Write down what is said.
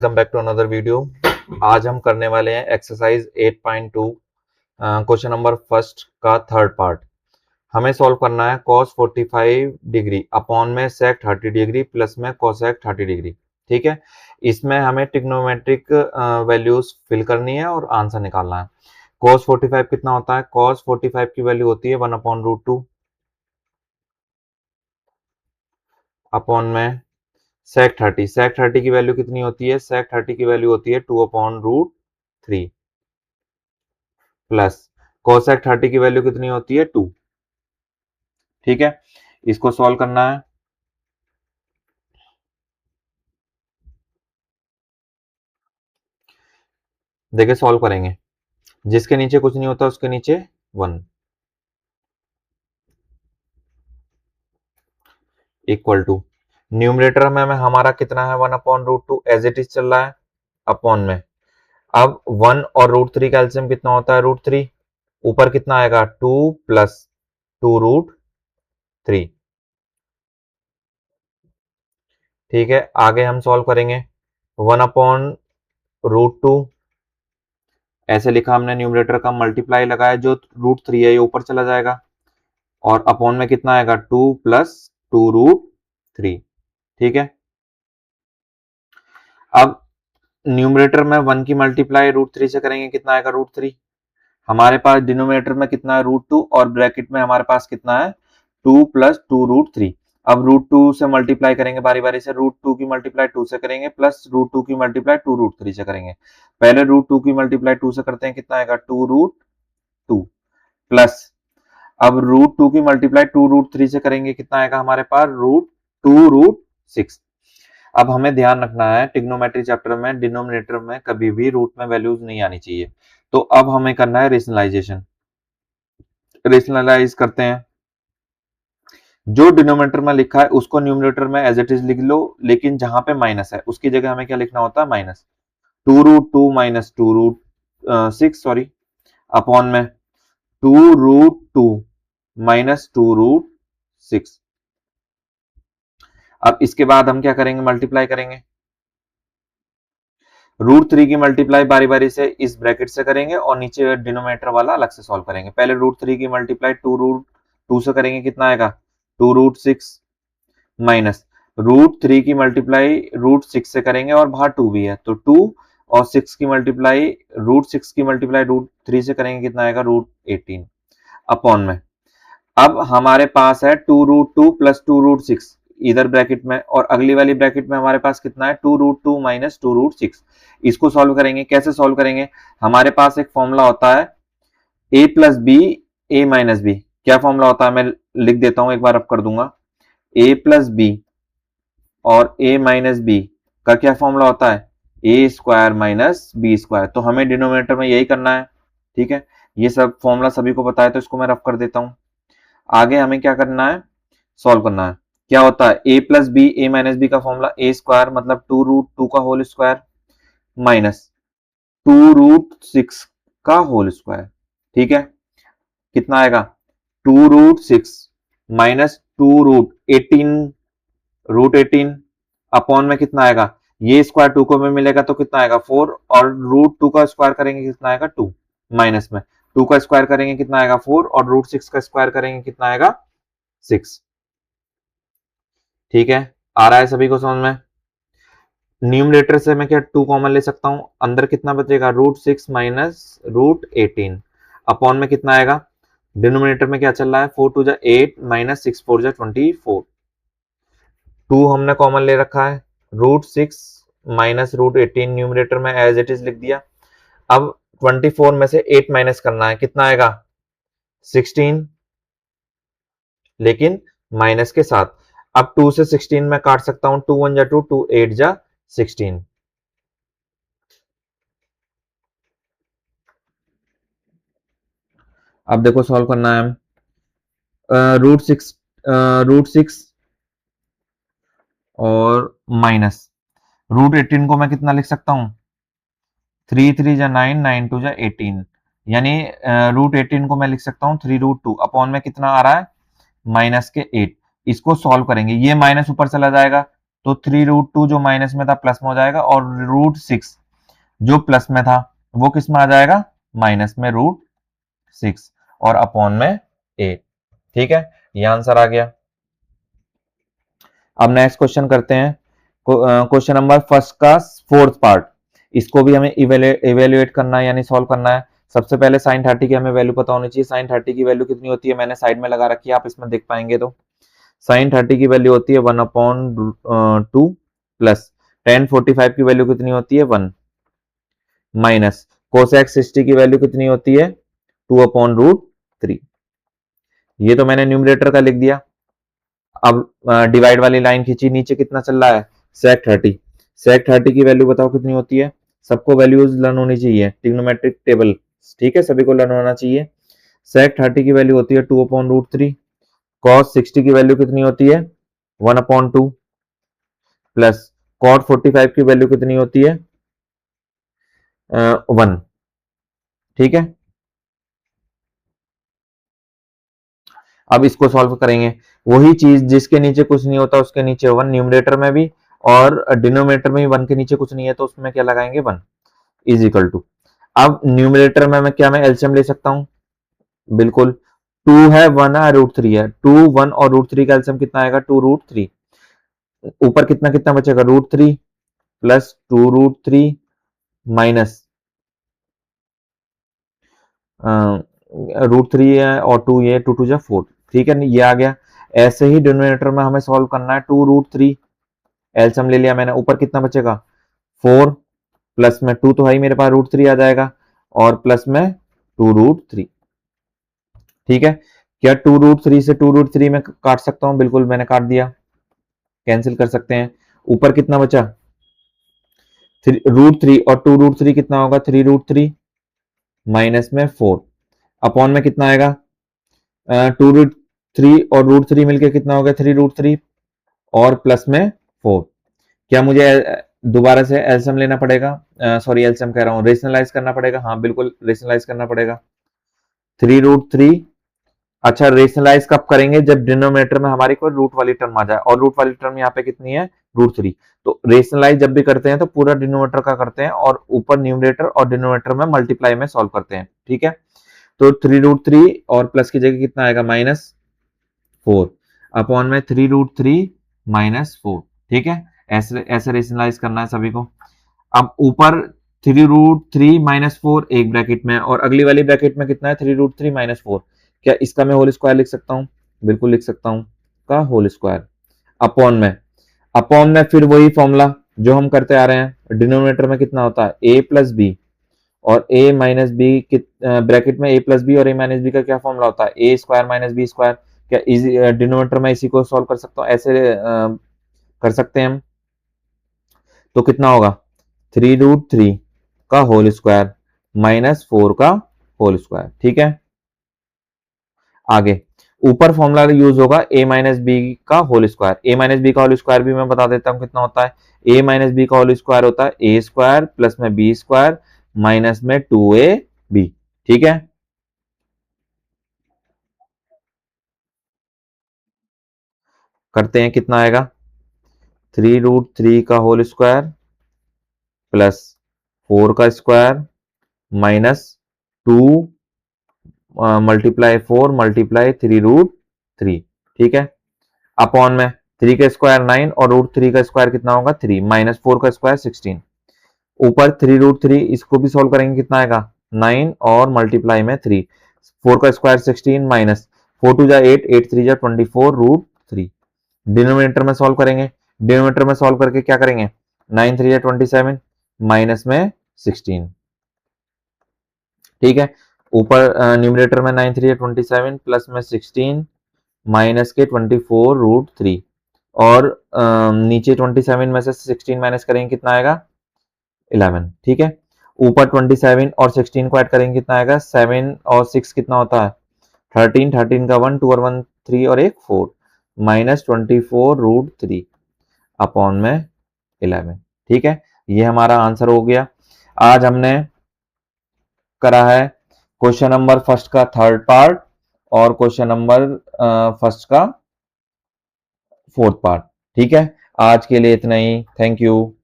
Welcome back to another video. आज हम करने वाले हैं एक्सरसाइज 8.2 क्वेश्चन नंबर फर्स्ट का थर्ड पार्ट। हमें सॉल्व करना है cos 45 डिग्री अपॉन में sec 30 डिग्री प्लस में cosec 30 डिग्री। ठीक है, इसमें हमें ट्रिग्नोमेट्रिक वैल्यूज फिल करनी है और आंसर निकालना है। cos 45 कितना होता है? cos 45 की वैल्यू होती है 1/√2 अपॉन में sec 30 की वैल्यू कितनी होती है? sec 30 की वैल्यू होती है 2/√3 प्लस कोसेक 30 की वैल्यू कितनी होती है? 2। ठीक है, इसको सॉल्व करना है। देखिए सॉल्व करेंगे, जिसके नीचे कुछ नहीं होता उसके नीचे 1 इक्वल टू न्यूमरेटर में हमारा कितना है? 1/√2 एज इट इज चल रहा है अपॉन में। अब 1 और √3 का एलसीएम कितना होता है? √3। ऊपर कितना आएगा? 2 प्लस 2√3। ठीक है, आगे हम सॉल्व करेंगे। 1/√2 ऐसे लिखा हमने, न्यूमरेटर का मल्टीप्लाई लगाया, जो √3 है ये ऊपर चला जाएगा और अपॉन में कितना आएगा? 2 प्लस 2√3। ठीक है, अब न्यूमरेटर में 1 की मल्टीप्लाई √3 से करेंगे, कितना आएगा? √3। हमारे पास डिनोमिनेटर में कितना है? √2 और ब्रैकेट में हमारे पास कितना है? 2 प्लस 2√3। अब √2 से मल्टीप्लाई करेंगे बारी बारी से। √2 की मल्टीप्लाई 2 से करेंगे प्लस √2 की मल्टीप्लाई 2√3 से करेंगे। पहले √2 की मल्टीप्लाई 2 से करते हैं, कितना आएगा? 2√2 प्लस अब √2 की मल्टीप्लाई 2√3 से करेंगे, कितना आएगा हमारे पास? √2√6। अब हमें ध्यान रखना है, ट्रिग्नोमेट्री चैप्टर में डिनोमिनेटर में कभी भी रूट में वैल्यूज नहीं आनी चाहिए। तो अब हमें करना है रेशनलाइजेशन। रेशनलाइज करते हैं, जो डिनोमिनेटर में लिखा है उसको न्यूमरेटर में एज इट इज लिख लो, लेकिन जहां पे माइनस है उसकी जगह हमें क्या लिखना होता है? माइनस 2√2 माइनस 2√6 सॉरी अपॉन में 2√2 माइनस 2√6। अब इसके बाद हम क्या करेंगे? मल्टीप्लाई करेंगे। √3 की मल्टीप्लाई बारी बारी से इस ब्रैकेट से करेंगे और नीचे डिनोमिनेटर वाला अलग से सॉल्व करेंगे। पहले √3 की मल्टीप्लाई 2√2 से करेंगे, कितना आएगा? 2√6 माइनस √3 की मल्टीप्लाई √6 से करेंगे और बाहर 2 भी है तो 2 और 6 की मल्टीप्लाई √6 की मल्टीप्लाई √3 से करेंगे, कितना आएगा? √18 अपॉन में। अब हमारे पास है 2√2 प्लस 2√6 इधर ब्रैकेट में, और अगली वाली ब्रैकेट में हमारे पास कितना है? 2√2 माइनस 2√6। इसको सॉल्व करेंगे। कैसे सॉल्व करेंगे? हमारे पास एक फॉर्मूला होता है a plus b a minus b. क्या फॉर्मूला होता है? मैं लिख देता हूं, एक बार अब कर दूंगा। a प्लस बी और a माइनस बी का क्या फॉर्मूला होता है? ए स्क्वायर माइनस बी स्क्वायर। तो हमें डिनोमिनेटर में यही करना है। ठीक है, ये सब फॉर्मूला सभी को पता है तो इसको मैं रफ कर देता हूं। आगे हमें क्या करना है? सॉल्व करना है। क्या होता है? a plus b a minus b का फॉर्मूला ए स्क्वायर मतलब 2√2 का होल स्क्वायर माइनस 2√6 का होल स्क्वायर। ठीक है, कितना आएगा? 2√6 माइनस 2√18 अपॉन में कितना आएगा? ये स्क्वायर 2 को में मिलेगा तो कितना आएगा? 4 और √2 का स्क्वायर करेंगे, कितना आएगा? 2 माइनस में 2 का स्क्वायर करेंगे, कितना आएगा? 4 और √6 का स्क्वायर करेंगे, कितना आएगा? 6। ठीक है, आ रहा है सभी को समझ में? न्यूमरेटर से मैं क्या 2 कॉमन ले सकता हूं, अंदर कितना बचेगा? √6 माइनस √18 अपॉन में कितना आएगा? डिनोमिनेटर में क्या चल रहा है? 4 2 जा 8 माइनस 6 4 जा 24। 2 हमने कॉमन ले रखा है, √6 माइनस √18 न्यूमरेटर में एज इट इज लिख दिया। अब 24 में से 8 माइनस करना है, कितना आएगा? 16, लेकिन माइनस के साथ। अब 2 से 16 में काट सकता हूं, 2 1 जा 2 2 8 जा 16। अब देखो सॉल्व करना है। √6 और माइनस √18 को मैं कितना लिख सकता हूं? 3 3 जा 9 9 2 जा 18, यानी √18 को मैं लिख सकता हूं 3√2 अपॉन में कितना आ रहा है? माइनस के 8। इसको सॉल्व करेंगे, ये माइनस ऊपर चला जाएगा तो 3√2 जो माइनस में था प्लस में हो जाएगा, और √6 जो प्लस में था वो किस में आ जाएगा, माइनस में √6, और अपॉन में 8। ठीक है, ये आंसर आ गया। अब नेक्स्ट क्वेश्चन करते हैं, क्वेश्चन नंबर फर्स्ट का फोर्थ पार्ट। इसको भी हमें इवेल्युएट करना है यानी सॉल्व करना है। सबसे पहले साइन 30 की हमें वैल्यू पता होनी चाहिए। साइन 30 की वैल्यू कितनी होती है, मैंने साइड में लगा रखी है, आप इसमें देख पाएंगे। तो साइन 30 की वैल्यू होती है 1/2 प्लस tan 45 की वैल्यू कितनी होती है 1 माइनस कोसेक 60 की वैल्यू कितनी होती है 2/√3। ये तो मैंने न्यूमरेटर का लिख दिया। अब डिवाइड वाली लाइन खींची, नीचे कितना चल रहा है सेक 30। सेक 30 की वैल्यू बताओ कितनी होती है, सबको वैल्यूज लर्न होनी चाहिए, ट्रिग्नोमेट्रिक टेबल, ठीक है, सभी को लर्न होना चाहिए। सेक 30 की वैल्यू होती है 2/√3। कॉस 60 की वैल्यू कितनी होती है 1/2 प्लस कॉट 45 की वैल्यू कितनी होती है 1। ठीक है, अब इसको सॉल्व करेंगे, वही चीज जिसके नीचे कुछ नहीं होता उसके नीचे 1, न्यूमरेटर में भी और डिनोमिनेटर में भी 1 के नीचे कुछ नहीं है तो उसमें क्या लगाएंगे 1 इज इक्वल टू। अब न्यूमरेटर में मैं एलसीएम ले सकता हूं, बिल्कुल। 2 है 1 है √3 है, 2 1 और √3 का एलसीएम कितना आएगा 2√3। ऊपर कितना कितना बचेगा √3 प्लस 2√3 माइनस √3 है और 2 ये 2 2 4। ठीक है, ये आ गया। ऐसे ही डिनोमिनेटर में हमें सॉल्व करना है 2√3, एलसीएम ले लिया मैंने, ऊपर कितना बचेगा 4 प्लस में 2 तो है ही मेरे पास √3 आ जाएगा और प्लस में 2√3। ठीक है, क्या 2√3 से 2√3 में काट सकता हूं, बिल्कुल मैंने काट दिया, कैंसिल कर सकते हैं। ऊपर कितना बचा √3 और 2√3 कितना होगा 3√3 माइनस में 4 अपॉन में कितना आएगा 2√3 और √3 मिलके कितना हो गया 3√3 और प्लस में 4। क्या मुझे दोबारा से एलसीएम लेना पड़ेगा, सॉरी एलसीएम कह रहा हूँ, रेशनलाइज करना पड़ेगा, हाँ बिल्कुल रेशनलाइज करना पड़ेगा। 3√3, अच्छा रेशनलाइज कब करेंगे जब डिनोमिनेटर में हमारी कोई रूट वाली टर्म आ जाए, और रूट वाली टर्म यहाँ पे कितनी है √3। तो रेशनलाइज जब भी करते हैं तो पूरा डिनोमिनेटर का करते हैं और ऊपर न्यूमरेटर और डिनोमिनेटर में मल्टीप्लाई में सॉल्व करते हैं। ठीक है, तो 3√3 और प्लस की जगह कितना आएगा -4 अपॉन में 3√3 -4। ठीक है, ऐसे ऐसे रेशनलाइज करना है सभी को। अब ऊपर 3√3 -4 एक ब्रैकेट में और अगली वाली ब्रैकेट में कितना है 3√3 -4। क्या इसका मैं होल स्क्वायर लिख सकता हूँ, बिल्कुल लिख सकता हूँ, का होल स्क्वायर अपॉन में फिर वही फॉर्मूला जो हम करते आ रहे हैं, डिनोमिनेटर में कितना होता है a प्लस बी और a माइनस बी, ब्रैकेट में a प्लस बी और a माइनस बी का क्या फॉर्मूला होता है a square minus b square. क्या इसी डिनोमिनेटर में इसी को सॉल्व कर सकता हूँ, ऐसे कर सकते हैं हम। तो कितना होगा 3√3 का होल स्क्वायर -4 का होल स्क्वायर। ठीक है, आगे ऊपर फॉर्मूला यूज होगा a माइनस बी का whole square. a minus b का होल स्क्वायर भी मैं बता देता हूं कितना होता है, a माइनस बी का होल स्क्वायर होता है a स्क्वायर प्लस में b स्क्वायर माइनस में 2ab। ठीक है, करते हैं, कितना आएगा 3√3 का होल स्क्वायर प्लस 4 का स्क्वायर माइनस 2 मल्टीप्लाई 4 मल्टीप्लाई 3√3। ठीक है, अपॉन में 3 का स्क्वायर 9 और √3 का स्क्वायर कितना होगा 3 माइनस 4 का स्क्वायर 16। ऊपर 3√3 इसको भी सॉल्व करेंगे कितना आएगा 9 और मल्टीप्लाई में 3, 4 का स्क्वायर 16 माइनस 4 2 जा 8 8 3 जा 24√3। डिनोमिनेटर में सॉल्व करेंगे, डिनोमिनेटर में सॉल्व करके क्या करेंगे 9 3 जा 27 माइनस में 16। ठीक है, ऊपर न्यूमरेटर में 9 3 जा 27 प्लस में 16 माइनस के 24√3 और नीचे 27 में से 16 माइनस करेंगे कितना आएगा 11। ठीक है, ऊपर 27 और 16 को ऐड करेंगे कितना आएगा 7 और 6 कितना होता है 13, 13 का 1 2 और 1 3 और एक 4 माइनस 24√3 अपॉन में 11। ठीक है, ये हमारा आंसर हो गया। आज हमने करा है क्वेश्चन नंबर फर्स्ट का थर्ड पार्ट और क्वेश्चन नंबर फर्स्ट का फोर्थ पार्ट। ठीक है, आज के लिए इतना ही, थैंक यू।